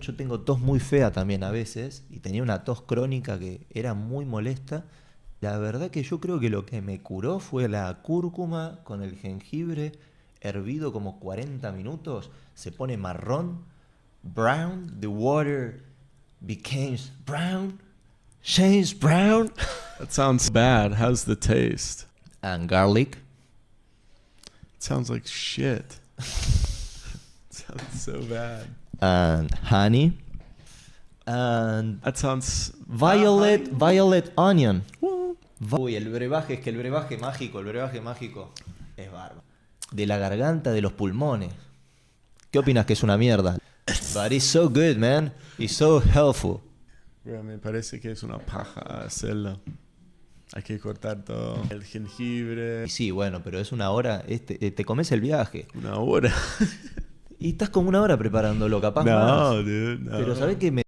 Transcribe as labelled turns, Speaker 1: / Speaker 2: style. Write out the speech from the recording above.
Speaker 1: Yo tengo tos muy fea también a veces y tenía una tos crónica que era muy molesta. La verdad que yo creo que lo que me curó fue la cúrcuma con el jengibre hervido como 40 minutos. Se pone marrón, brown, the water becomes brown, change brown.
Speaker 2: That sounds bad. How's the taste?
Speaker 1: And garlic.
Speaker 2: It sounds like shit. Sounds so bad.
Speaker 1: And honey. And
Speaker 2: That sounds
Speaker 1: violet onion. Uy, el brebaje, es que el brebaje mágico es bárbaro. De la garganta, de los pulmones. ¿Qué opinas que es una mierda? But it's so good, man. It's so helpful.
Speaker 2: Bro, me parece que es una paja hacerlo. Hay que cortar todo. El jengibre.
Speaker 1: Y sí, bueno, pero es una hora, te comes el viaje.
Speaker 2: Una hora.
Speaker 1: Y estás como una hora preparándolo, capaz
Speaker 2: No,
Speaker 1: más.
Speaker 2: dude, no.
Speaker 1: Pero ¿sabés qué me